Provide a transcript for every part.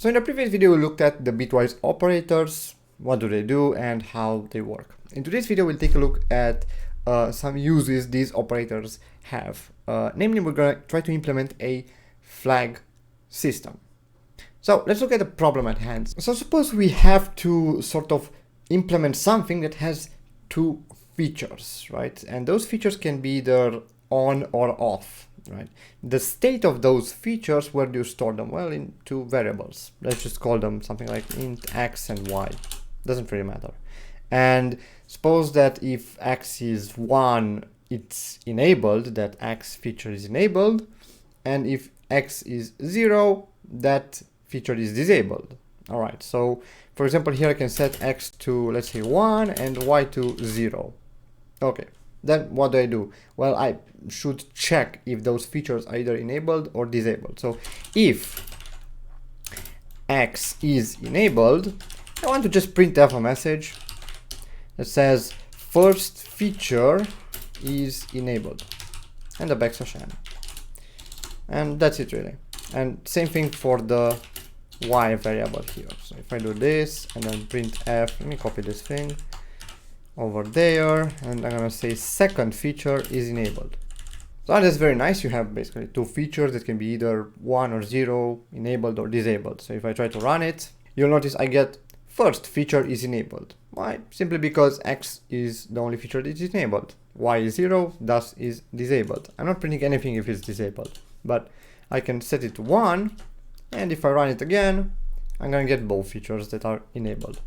So in the previous video, we looked at the bitwise operators, what do they do and how they work. In today's video, we'll take a look at some uses these operators have. Namely, we're going to try to implement a flag system. So let's look at the problem at hand. So suppose we have to sort of implement something that has two features, right? And those features can be either on or off, right? The state of those features, where do you store them? Well, in two variables. Let's just call them something like int x and y. Doesn't really matter. And suppose that if x is 1, it's enabled, that x feature is enabled. And if x is 0, that feature is disabled. All right, so for example, here I can set x to, let's say, 1 and y to 0. Okay, then what do? Well, I should check if those features are either enabled or disabled. So if x is enabled, I want to just print f a message that says first feature is enabled and a backslash n. And that's it really. And same thing for the y variable here. So if I do this and then print f, let me copy this thing over there, and I'm gonna say second feature is enabled. So that's very nice. You have basically two features that can be either 1 or 0, enabled or disabled. So if I try to run it, you'll notice I get first feature is enabled. Why? Simply because x is the only feature that is enabled. Y is 0, thus is disabled. I'm not printing anything if it's disabled, but I can set it to 1, and if I run it again, I'm gonna get both features that are enabled.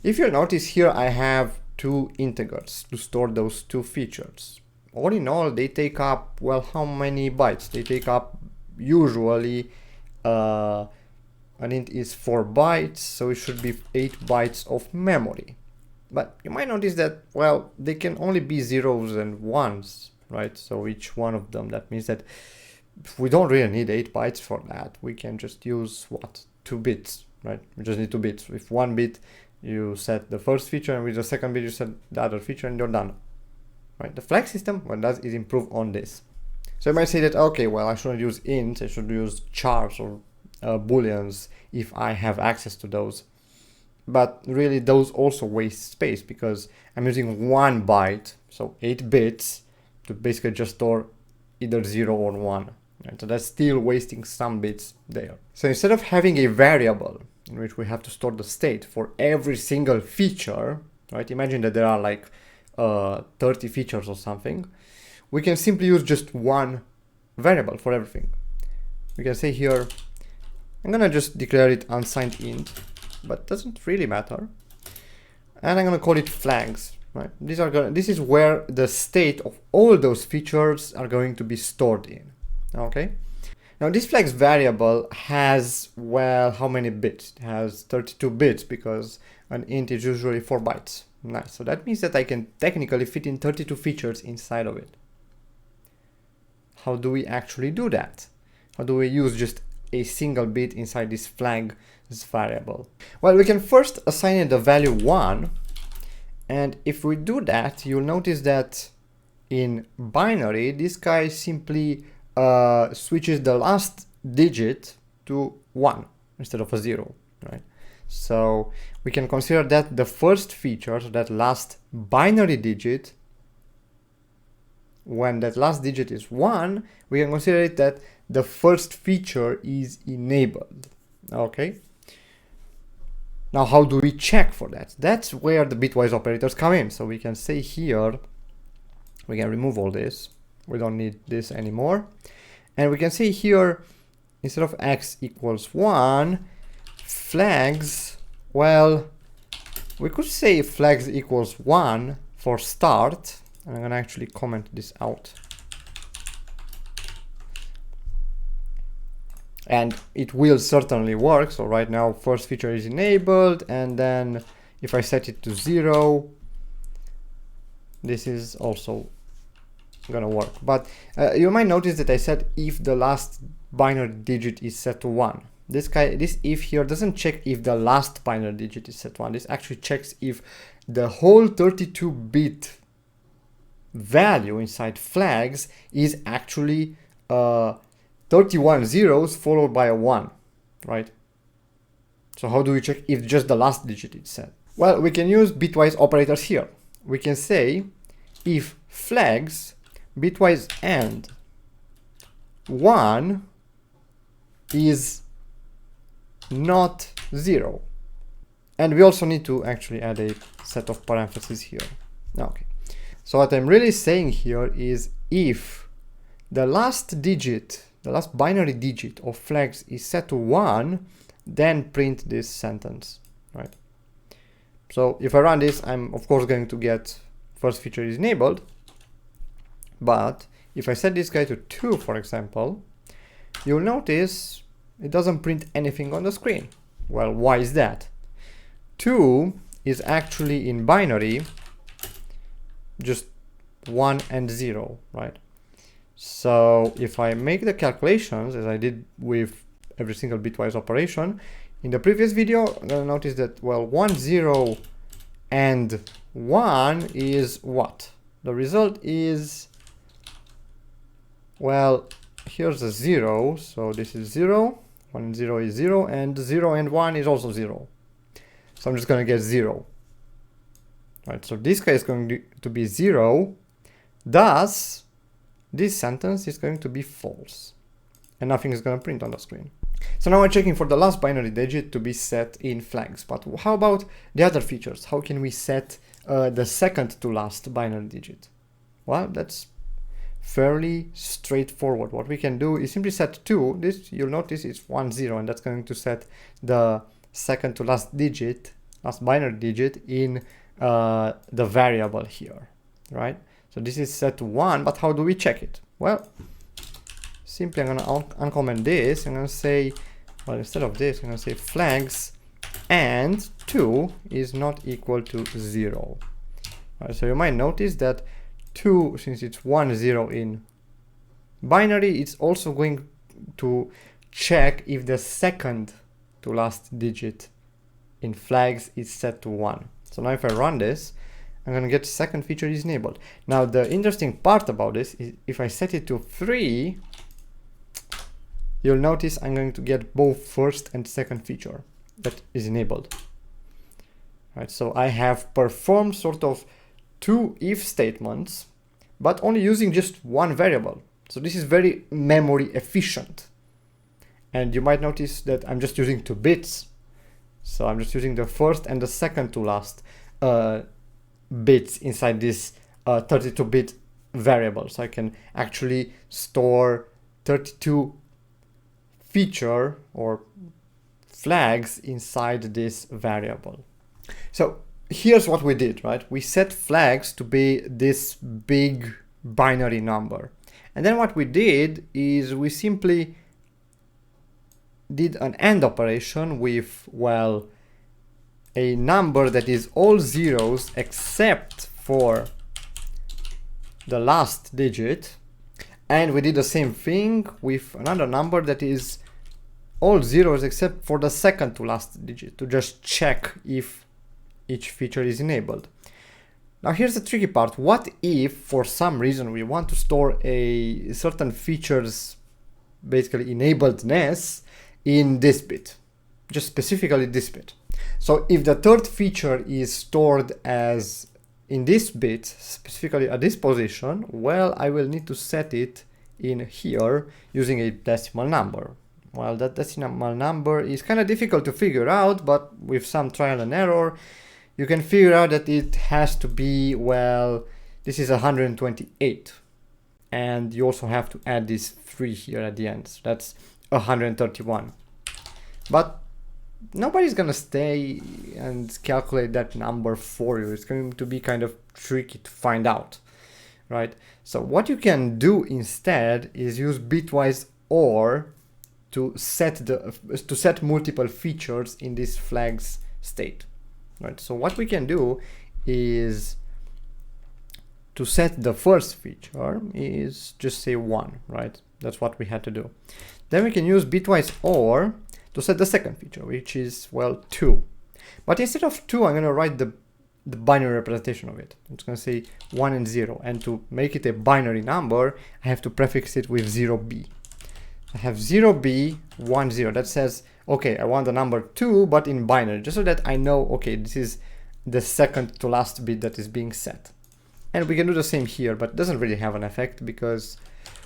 If you'll notice here, I have two integers to store those two features. All in all, they take up, well, how many bytes? They take up usually, an int is 4 bytes, so it should be 8 bytes of memory. But you might notice that, well, they can only be zeros and ones, right? So each one of them, that means that we don't really need 8 bytes for that. We can just use, what, 2 bits, right? We just need 2 bits. With 1 bit, you set the first feature, and with the second bit, you set the other feature, and you're done. Right? The flag system, what it does is improve on this. So you might say that, okay, well, I shouldn't use ints, I should use chars or booleans if I have access to those. But really, those also waste space because I'm using 1 byte, so 8 bits, to basically just store either 0 or 1. Right? So that's still wasting some bits there. So instead of having a variable in which we have to store the state for every single feature, right? Imagine that there are like 30 features or something. We can simply use just one variable for everything. We can say here, I'm gonna just declare it unsigned int, but doesn't really matter. And I'm gonna call it flags, right? This is where the state of all those features are going to be stored in, okay? Now this flags variable has, well, how many bits? It has 32 bits because an int is usually 4 bytes. Nice, so that means that I can technically fit in 32 features inside of it. How do we actually do that? How do we use just a single bit inside this flag variable? Well, we can first assign it the value 1, and if we do that, you'll notice that in binary, this guy simply switches the last digit to 1 instead of a 0, right? So we can consider that the first feature, so that last binary digit, when that last digit is 1, we can consider it that the first feature is enabled, okay? Now, how do we check for that? That's where the bitwise operators come in. So we can say here, we can remove all this. We don't need this anymore. And we can say here, instead of x equals 1, flags, well, we could say flags equals 1 for start. And I'm gonna actually comment this out. And it will certainly work. So right now, first feature is enabled. And then if I set it to 0, this is also gonna work. But you might notice that I said if the last binary digit is set to 1. This if here doesn't check if the last binary digit is set to 1. This actually checks if the whole 32-bit value inside flags is actually 31 zeros followed by a 1, right? So how do we check if just the last digit is set? Well, we can use bitwise operators here. We can say if flags bitwise and 1 is not 0. And we also need to actually add a set of parentheses here. Okay. So what I'm really saying here is if the last digit, the last binary digit of flags is set to 1, then print this sentence, right? So if I run this, I'm of course going to get first feature is enabled. But if I set this guy to 2, for example, you'll notice it doesn't print anything on the screen. Well, why is that? 2 is actually in binary just 1 and 0, right? So if I make the calculations as I did with every single bitwise operation in the previous video, I'm gonna notice that, well, 1, 0 and 1 is what? The result is, well, here's a 0, so this is 0, 1 and 0 is 0, and 0 and 1 is also 0. So I'm just going to get 0. Right, so this guy is going to be 0, thus this sentence is going to be false, and nothing is going to print on the screen. So now I'm checking for the last binary digit to be set in flags, but how about the other features? How can we set the second to last binary digit? Well, that's fairly straightforward. What we can do is simply set 2. This, you'll notice, is 1, 0, and that's going to set the second to last digit, last binary digit in the variable here, right? So this is set to 1, but how do we check it? Well, simply I'm going to uncomment this. I'm going to say, well, instead of this, I'm going to say flags and 2 is not equal to 0. Right, so you might notice that 2, since it's 1, 0 in binary, it's also going to check if the second to last digit in flags is set to 1. So now if I run this, I'm going to get second feature is enabled. Now the interesting part about this is if I set it to 3, you'll notice I'm going to get both first and second feature that is enabled. Right, so I have performed sort of 2 if statements, but only using just one variable. So this is very memory efficient. And you might notice that I'm just using 2 bits. So I'm just using the first and the second to last bits inside this 32-bit variable. So I can actually store 32 feature or flags inside this variable. So here's what we did, right? We set flags to be this big binary number. And then what we did is we simply did an AND operation with, well, a number that is all zeros except for the last digit. And we did the same thing with another number that is all zeros except for the second to last digit to just check if each feature is enabled. Now here's the tricky part. What if for some reason we want to store a certain feature's basically enabledness in this bit, just specifically this bit? So if the third feature is stored as in this bit, specifically at this position, well, I will need to set it in here using a decimal number. Well, that decimal number is kind of difficult to figure out, but with some trial and error, you can figure out that it has to be, well, this is 128. And you also have to add this 3 here at the end. So that's 131. But nobody's gonna stay and calculate that number for you. It's going to be kind of tricky to find out, right? So what you can do instead is use bitwise OR to set multiple features in this flags state, right? So what we can do is to set the first feature is just say 1, right? That's what we had to do. Then we can use bitwise OR to set the second feature, which is, well, 2. But instead of 2, I'm going to write the binary representation of it. I'm just going to say 1 and 0. And to make it a binary number, I have to prefix it with 0b. I have 0b, 1, 0. That says okay, I want the number 2, but in binary, just so that I know, okay, this is the second to last bit that is being set. And we can do the same here, but it doesn't really have an effect because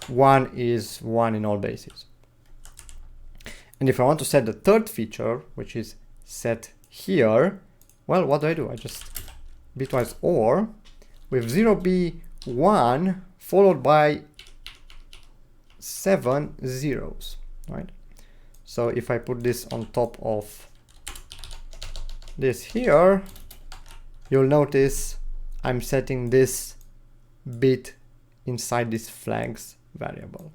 1 is 1 in all bases. And if I want to set the third feature, which is set here, well, what do? I just bitwise OR with 0b1 followed by 7 zeros, right? So if I put this on top of this here, you'll notice I'm setting this bit inside this flags variable.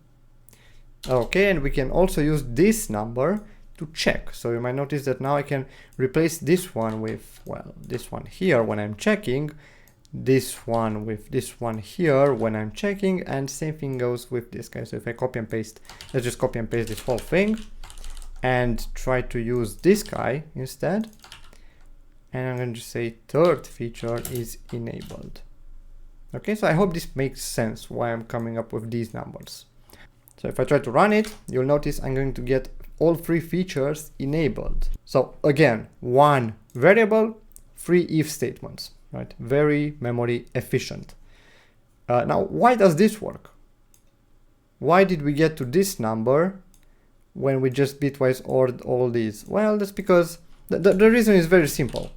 Okay, and we can also use this number to check. So you might notice that now I can replace this one with, well, this one here when I'm checking, this one with this one here when I'm checking, and same thing goes with this guy. So if I copy and paste, let's just copy and paste this whole thing and try to use this guy instead. And I'm going to say third feature is enabled. Okay, so I hope this makes sense why I'm coming up with these numbers. So if I try to run it, you'll notice I'm going to get all 3 features enabled. So again, 1 variable, 3 if statements, right? Very memory efficient. Now, why does this work? Why did we get to this number when we just bitwise ORed all these? Well, that's because the reason is very simple.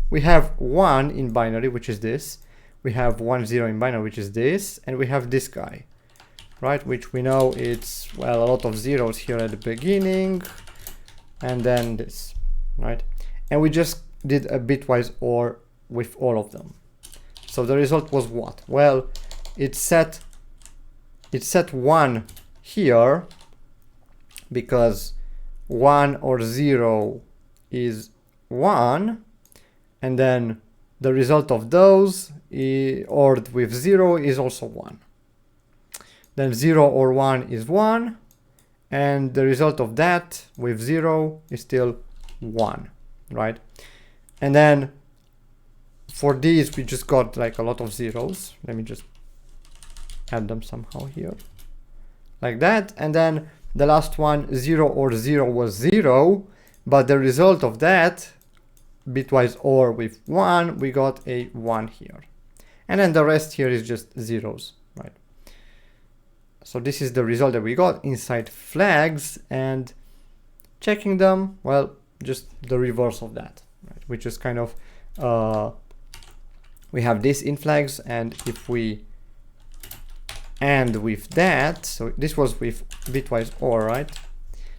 We have 1 in binary, which is this. We have 1 0 in binary, which is this, and we have this guy, right? Which we know it's, well, a lot of zeros here at the beginning, and then this, right? And we just did a bitwise OR with all of them. So the result was what? Well, it set 1 here because 1 or 0 is 1, and then the result of those ORed with 0 is also 1. Then 0 or 1 is 1, and the result of that with 0 is still 1, right? And then for these we just got like a lot of zeros. Let me just add them somehow here, like that. And then the last one, 0 or 0 was 0, but the result of that bitwise OR with 1, we got a 1 here. And then the rest here is just zeros, right? So this is the result that we got inside flags, and checking them, well, just the reverse of that, right? Which is kind of, we have this in flags, and if we AND with that, so this was with bitwise OR, right?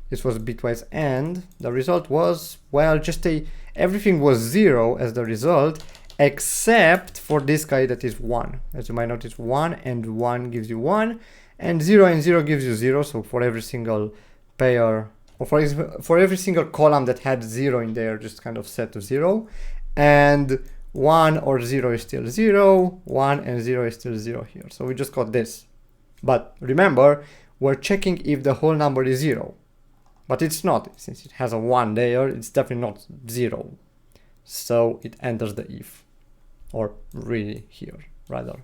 This was bitwise AND. The result was, well, just everything was 0 as the result, except for this guy that is 1. As you might notice, 1 and 1 gives you 1, and 0 and 0 gives you 0. So for every single pair, or for every single column that had 0 in there, just kind of set to 0. And 1 or 0 is still 0, 1 and 0 is still 0 here. So we just got this. But remember, we're checking if the whole number is 0. But it's not. Since it has a 1 there, it's definitely not 0. So it enters the if. Or really here, rather.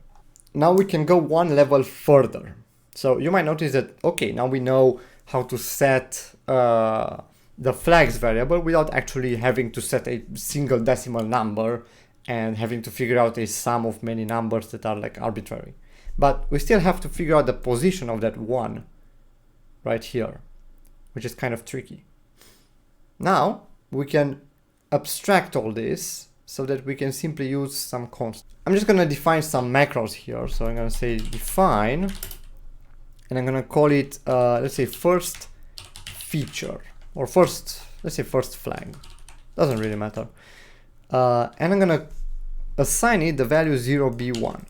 Now we can go one level further. So you might notice that, okay, now we know how to set the flags variable without actually having to set a single decimal number and having to figure out a sum of many numbers that are like arbitrary. But we still have to figure out the position of that 1 right here, which is kind of tricky. Now we can abstract all this so that we can simply use some const. I'm just going to define some macros here. So I'm going to say define, and I'm going to call it, let's say first feature, or first, let's say first flag. Doesn't really matter. And I'm going to assign it the value 0b1.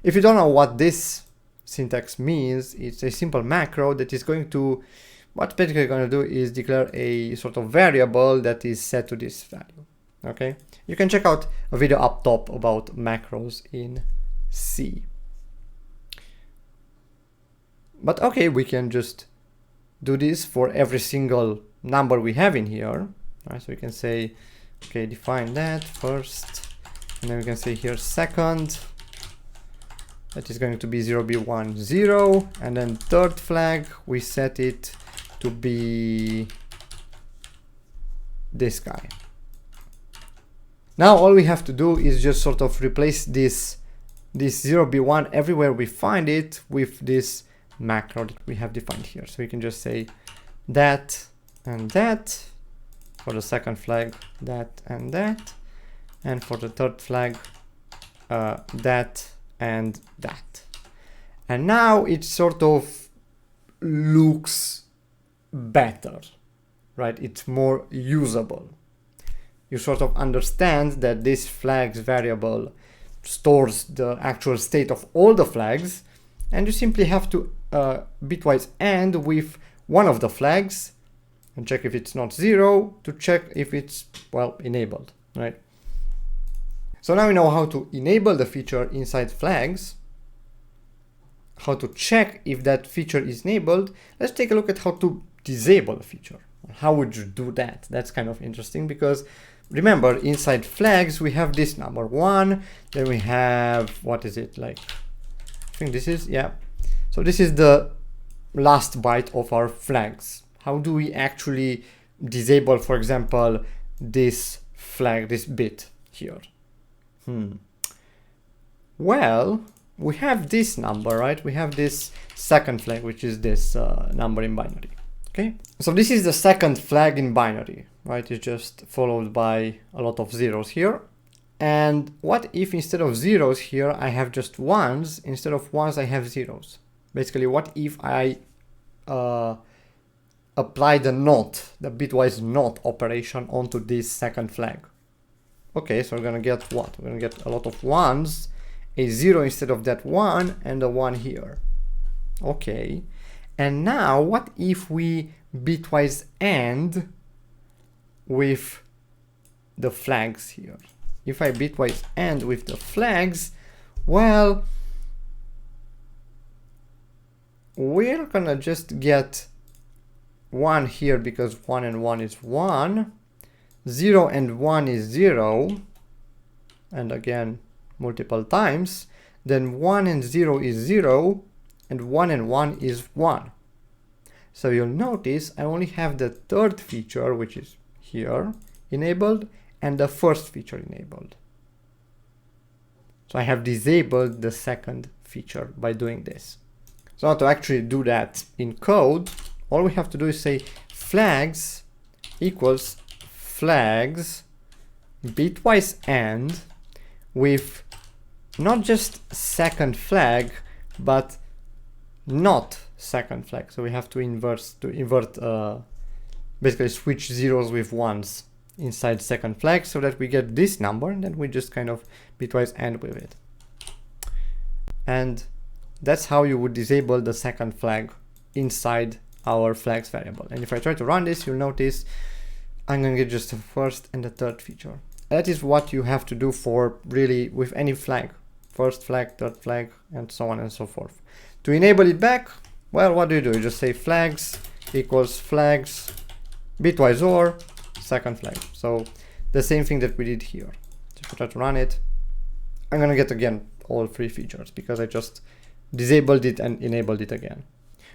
If you don't know what this syntax means, it's a simple macro that is going to, what basically going to do is declare a sort of variable that is set to this value. Okay, you can check out a video up top about macros in C. But okay, we can just do this for every single number we have in here. Right, so we can say, okay, define that first, and then we can say here second. That is going to be 0b1 0, and then third flag we set it to be this guy. Now all we have to do is just sort of replace this 0b1 everywhere we find it with this macro that we have defined here. So we can just say that and that for the second flag, that and that, and for the third flag, that and that. And now it sort of looks better, right? It's more usable. You sort of understand that this flags variable stores the actual state of all the flags, and you simply have to bitwise AND with one of the flags and check if it's not 0 to check if it's, well, enabled, right? So now we know how to enable the feature inside flags, how to check if that feature is enabled. Let's take a look at how to disable a feature. How would you do that? That's kind of interesting because remember, inside flags, we have this number 1, then we have, what is it, like, I think this is, yeah. So this is the last byte of our flags. How do we actually disable, for example, this flag, this bit here? Well, we have this number, right? We have this second flag, which is this number in binary. Okay, so this is the second flag in binary, right? It's just followed by a lot of zeros here. And what if instead of zeros here, I have just ones? Instead of ones, I have zeros. Basically, what if I apply the not, the bitwise not operation onto this second flag? Okay, so we're gonna get what? We're gonna get a lot of ones, a 0 instead of that 1, and a 1 here. Okay. And now, what if we bitwise AND with the flags here? If I bitwise AND with the flags, well, we're gonna just get 1 here because 1 and 1 is 1, 0 and 1 is 0, and again, multiple times, then 1 and 0 is 0, and 1 and 1 is 1. So you'll notice I only have the third feature, which is here, enabled, and the first feature enabled. So I have disabled the second feature by doing this. So now to actually do that in code, all we have to do is say flags equals flags bitwise AND with not just second flag, but not second flag. So we have to invert, basically switch zeros with ones inside second flag so that we get this number, and then we just kind of bitwise AND with it. And that's how you would disable the second flag inside our flags variable. And if I try to run this, you'll notice I'm going to get just the first and the third feature. That is what you have to do for really with any flag. First flag, third flag, and so on and so forth. To enable it back, well, what do? You just say flags equals flags bitwise OR second flag. So the same thing that we did here. So if I try to run it, I'm going to get again all three features because I just disabled it and enabled it again.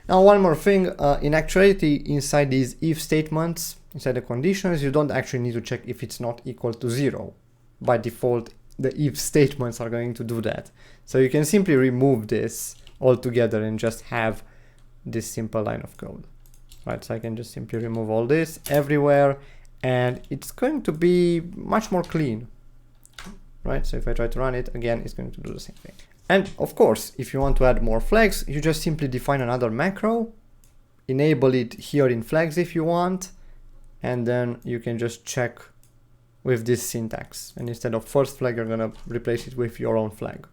Now one more thing, in actuality, inside these if statements, inside the conditions, you don't actually need to check if it's not equal to 0. By default, the if statements are going to do that. So you can simply remove this altogether and just have this simple line of code. Right, so I can just simply remove all this everywhere, and it's going to be much more clean. Right, so if I try to run it again, it's going to do the same thing. And of course, if you want to add more flags, you just simply define another macro, enable it here in flags if you want, and then you can just check with this syntax. And instead of first flag, you're gonna replace it with your own flag.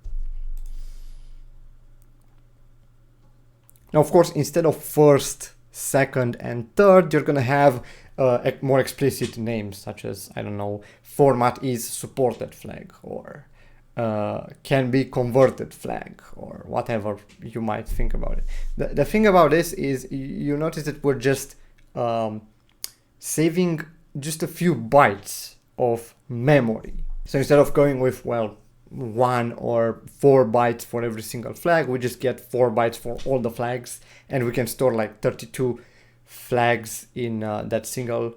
Now, of course, instead of first, second, and third, you're gonna have more explicit names, such as, I don't know, format is supported flag, or can be converted flag, or whatever you might think about it. The thing about this is you notice that we're just saving just a few bytes of memory. So instead of going with, well, 1 or 4 bytes for every single flag, we just get 4 bytes for all the flags, and we can store like 32 flags in that single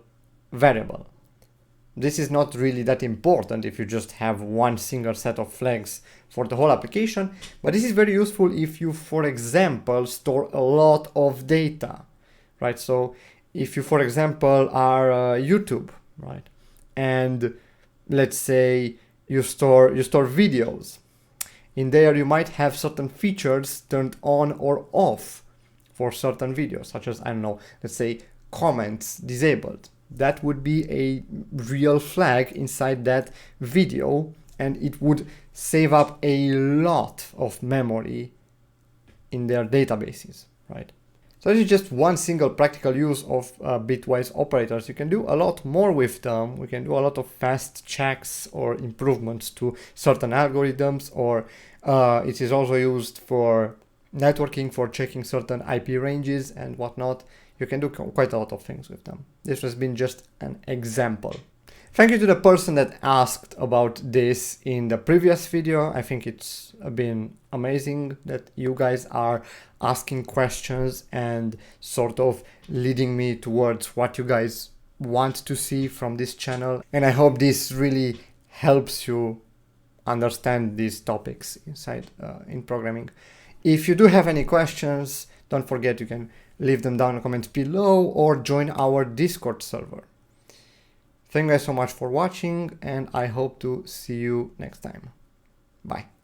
variable. this is not really that important if you just have one single set of flags for the whole application, but this is very useful if you, for example, store a lot of data, right? So if you, for example, are YouTube, right? And let's say you store videos. In there, you might have certain features turned on or off for certain videos, such as, I don't know, let's say comments disabled. That would be a real flag inside that video, and it would save up a lot of memory in their databases, right? So this is just one single practical use of Bitwise operators. You can do a lot more with them. We can do a lot of fast checks or improvements to certain algorithms, or it is also used for networking, for checking certain IP ranges and whatnot. You can do quite a lot of things with them. This has been just an example. Thank you to the person that asked about this in the previous video. I think it's been amazing that you guys are asking questions and sort of leading me towards what you guys want to see from this channel. And I hope this really helps you understand these topics inside in programming. If you do have any questions, don't forget you can leave them down in the comments below or join our Discord server. Thank you guys so much for watching, and I hope to see you next time. Bye.